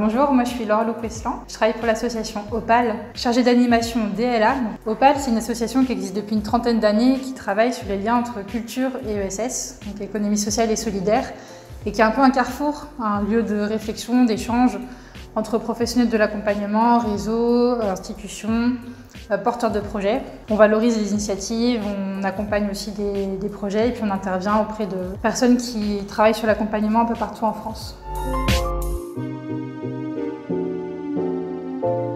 Bonjour, moi je suis Laure Louqueslan. Je travaille pour l'association Opal, chargée d'animation DLA. Opal, c'est une association qui existe depuis une trentaine d'années qui travaille sur les liens entre culture et ESS, donc économie sociale et solidaire, et qui est un peu un carrefour, un lieu de réflexion, d'échange entre professionnels de l'accompagnement, réseaux, institutions, porteurs de projets. On valorise les initiatives, on accompagne aussi des projets et puis on intervient auprès de personnes qui travaillent sur l'accompagnement un peu partout en France.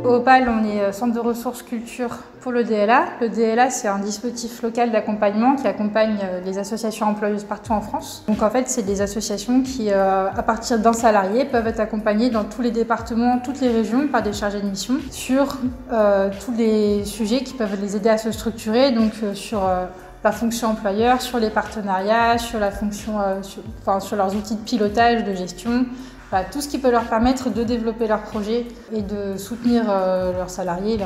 Au Opal, on est centre de ressources culture pour le DLA. Le DLA, c'est un dispositif local d'accompagnement qui accompagne les associations employeuses partout en France. Donc en fait, c'est des associations qui, à partir d'un salarié, peuvent être accompagnées dans tous les départements, toutes les régions par des chargés de mission sur tous les sujets qui peuvent les aider à se structurer, donc sur la fonction employeur, sur les partenariats, sur la fonction, sur leurs outils de pilotage, de gestion. Voilà, tout ce qui peut leur permettre de développer leurs projets et de soutenir leurs salariés,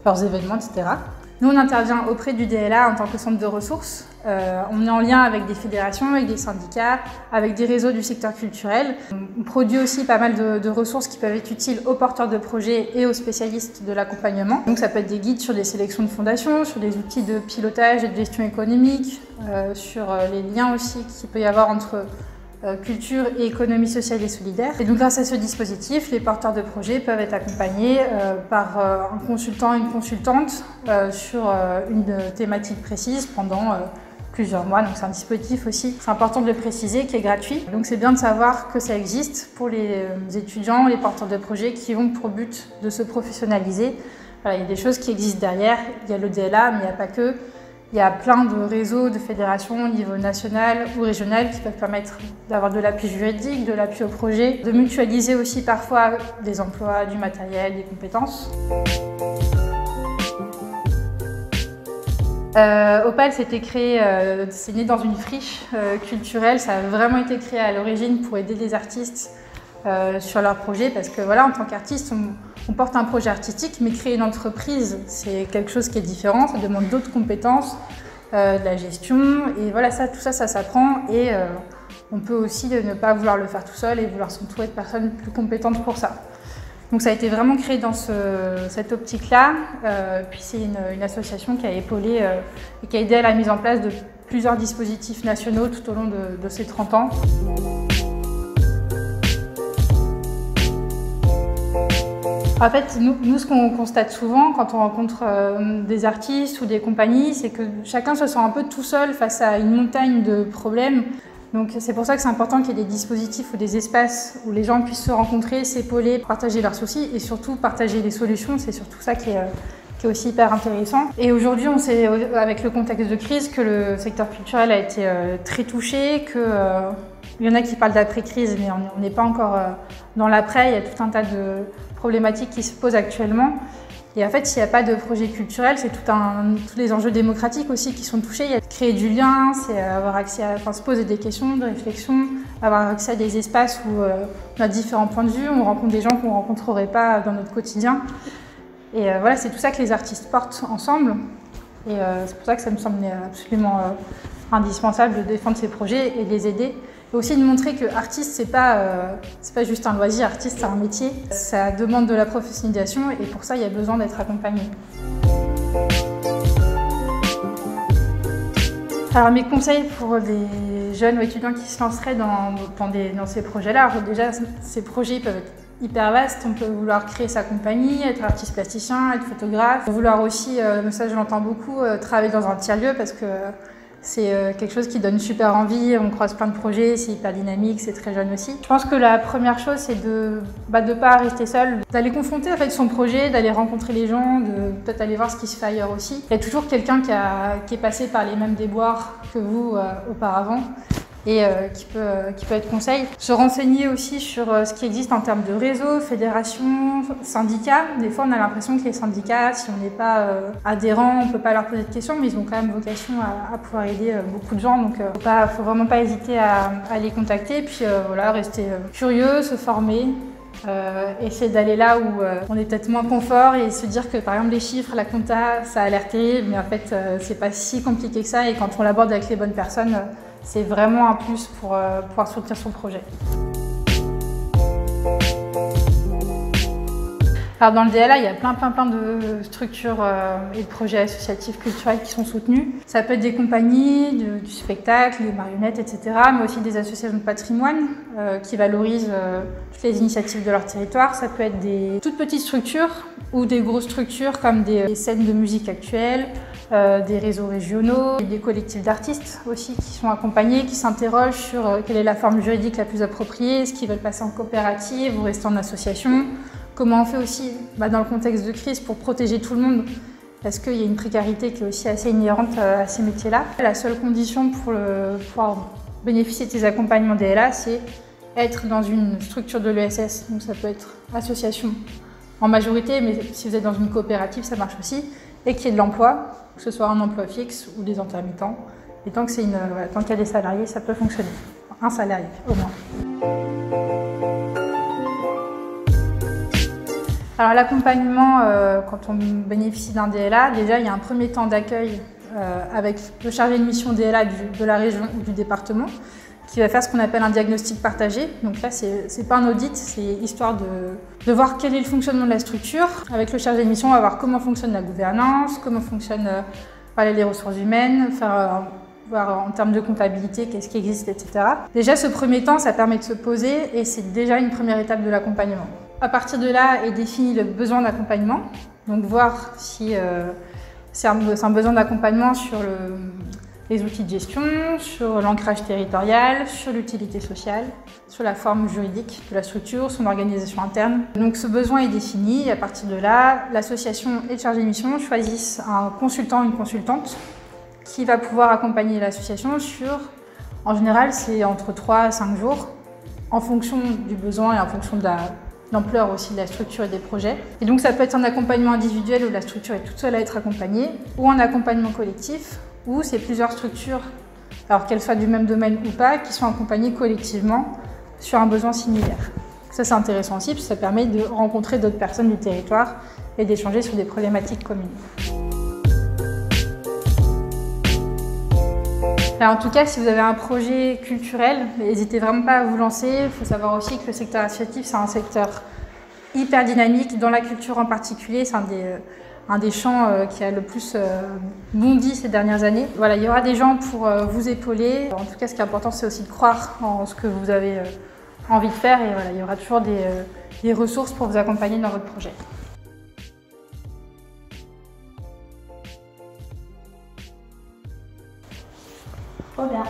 leurs événements, etc. Nous, on intervient auprès du DLA en tant que centre de ressources. On est en lien avec des fédérations, avec des syndicats, avec des réseaux du secteur culturel. On produit aussi pas mal de ressources qui peuvent être utiles aux porteurs de projets et aux spécialistes de l'accompagnement. Donc ça peut être des guides sur des sélections de fondations, sur des outils de pilotage et de gestion économique, sur les liens aussi qu'il peut y avoir entre culture et économie sociale et solidaire. Et donc grâce à ce dispositif, les porteurs de projets peuvent être accompagnés par un consultant, une consultante sur une thématique précise pendant plusieurs mois. Donc c'est un dispositif aussi, c'est important de le préciser, qui est gratuit. Donc c'est bien de savoir que ça existe pour les étudiants, les porteurs de projets qui ont pour but de se professionnaliser. Voilà, il y a des choses qui existent derrière, il y a le DLA, mais il n'y a pas que. Il y a plein de réseaux, de fédérations au niveau national ou régional qui peuvent permettre d'avoir de l'appui juridique, de l'appui au projet, de mutualiser aussi parfois des emplois, du matériel, des compétences. Opal, c'était créé, c'est né dans une friche culturelle. Ça a vraiment été créé à l'origine pour aider les artistes sur leurs projets, parce que voilà, en tant qu'artiste, on porte un projet artistique, mais créer une entreprise, c'est quelque chose qui est différent, ça demande d'autres compétences, de la gestion, et voilà, tout ça s'apprend, et on peut aussi ne pas vouloir le faire tout seul et vouloir s'entourer de personnes plus compétentes pour ça. Donc ça a été vraiment créé dans cette optique-là, puis c'est une association qui a épaulé et qui a aidé à la mise en place de plusieurs dispositifs nationaux tout au long de ces 30 ans. En fait, nous, ce qu'on constate souvent quand on rencontre des artistes ou des compagnies, c'est que chacun se sent un peu tout seul face à une montagne de problèmes. Donc c'est pour ça que c'est important qu'il y ait des dispositifs ou des espaces où les gens puissent se rencontrer, s'épauler, partager leurs soucis et surtout partager les solutions. C'est surtout ça qui est aussi hyper intéressant. Et aujourd'hui, on sait, avec le contexte de crise, que le secteur culturel a été très touché, il y en a qui parlent d'après-crise, mais on n'est pas encore dans l'après. Il y a tout un tas de problématiques qui se posent actuellement. Et en fait, s'il n'y a pas de projet culturel, c'est tous les enjeux démocratiques aussi qui sont touchés. Il y a créer du lien, c'est avoir accès à se poser des questions de réflexion, avoir accès à des espaces où on a différents points de vue, on rencontre des gens qu'on ne rencontrerait pas dans notre quotidien. Et voilà, c'est tout ça que les artistes portent ensemble. Et c'est pour ça que ça me semblait absolument indispensable de défendre ces projets et de les aider. Et aussi de montrer que artiste, c'est pas juste un loisir, artiste, c'est un métier. Ça demande de la professionnalisation et pour ça, il y a besoin d'être accompagné. Alors mes conseils pour des jeunes ou étudiants qui se lanceraient dans ces projets-là, déjà ces projets peuvent être hyper vastes. On peut vouloir créer sa compagnie, être artiste plasticien, être photographe. Vouloir aussi, ça je l'entends beaucoup, travailler dans un tiers-lieu parce que c'est quelque chose qui donne super envie, on croise plein de projets, c'est hyper dynamique, c'est très jeune aussi. Je pense que la première chose, c'est de ne pas rester seul, d'aller confronter en fait, son projet, d'aller rencontrer les gens, de peut-être aller voir ce qui se fait ailleurs aussi. Il y a toujours quelqu'un qui est passé par les mêmes déboires que vous auparavant et qui peut être conseil. Se renseigner aussi sur ce qui existe en termes de réseaux, fédérations, syndicats. Des fois, on a l'impression que les syndicats, si on n'est pas adhérent, on ne peut pas leur poser de questions, mais ils ont quand même vocation à pouvoir aider beaucoup de gens. Donc, faut vraiment pas hésiter à les contacter. Et puis, voilà, rester curieux, se former. Essayer d'aller là où on est peut-être moins confort et se dire que par exemple les chiffres, la compta, ça a l'air terrible, mais en fait c'est pas si compliqué que ça et quand on l'aborde avec les bonnes personnes, c'est vraiment un plus pour pouvoir soutenir son projet. Alors dans le DLA, il y a plein de structures et de projets associatifs culturels qui sont soutenus. Ça peut être des compagnies, du spectacle, des marionnettes, etc. Mais aussi des associations de patrimoine qui valorisent toutes les initiatives de leur territoire. Ça peut être des toutes petites structures ou des grosses structures comme des scènes de musique actuelles, des réseaux régionaux, des collectifs d'artistes aussi qui sont accompagnés, qui s'interrogent sur quelle est la forme juridique la plus appropriée, est-ce qu'ils veulent passer en coopérative ou rester en association. Comment on fait aussi dans le contexte de crise pour protéger tout le monde, parce qu'il y a une précarité qui est aussi assez inhérente à ces métiers-là. La seule condition pour pouvoir bénéficier de ces accompagnements DLA, c'est être dans une structure de l'ESS, donc ça peut être association en majorité, mais si vous êtes dans une coopérative, ça marche aussi, et qu'il y ait de l'emploi, que ce soit un emploi fixe ou des intermittents. Et tant qu'il y a des salariés, ça peut fonctionner. Un salarié, au moins. Alors l'accompagnement, quand on bénéficie d'un DLA, déjà il y a un premier temps d'accueil avec le chargé de mission DLA de la région ou du département qui va faire ce qu'on appelle un diagnostic partagé. Donc là, c'est pas un audit, c'est histoire de voir quel est le fonctionnement de la structure. Avec le chargé de mission, on va voir comment fonctionne la gouvernance, comment fonctionnent les ressources humaines, voir en termes de comptabilité qu'est-ce qui existe, etc. Déjà, ce premier temps, ça permet de se poser et c'est déjà une première étape de l'accompagnement. À partir de là est défini le besoin d'accompagnement, donc voir si c'est un besoin d'accompagnement sur les outils de gestion, sur l'ancrage territorial, sur l'utilité sociale, sur la forme juridique de la structure, son organisation interne. Donc ce besoin est défini et à partir de là, l'association et le chargé de mission choisissent un consultant ou une consultante qui va pouvoir accompagner l'association sur, en général, c'est entre 3 à 5 jours, en fonction du besoin et en fonction de l'ampleur aussi de la structure et des projets. Et donc ça peut être un accompagnement individuel où la structure est toute seule à être accompagnée, ou un accompagnement collectif où c'est plusieurs structures, alors qu'elles soient du même domaine ou pas, qui sont accompagnées collectivement sur un besoin similaire. Ça c'est intéressant aussi parce que ça permet de rencontrer d'autres personnes du territoire et d'échanger sur des problématiques communes. Alors, en tout cas, si vous avez un projet culturel, n'hésitez vraiment pas à vous lancer. Il faut savoir aussi que le secteur associatif, c'est un secteur hyper dynamique, dans la culture en particulier. C'est un des champs qui a le plus bondi ces dernières années. Voilà, il y aura des gens pour vous épauler. En tout cas, ce qui est important, c'est aussi de croire en ce que vous avez envie de faire. Et voilà, il y aura toujours des ressources pour vous accompagner dans votre projet. Trop bien.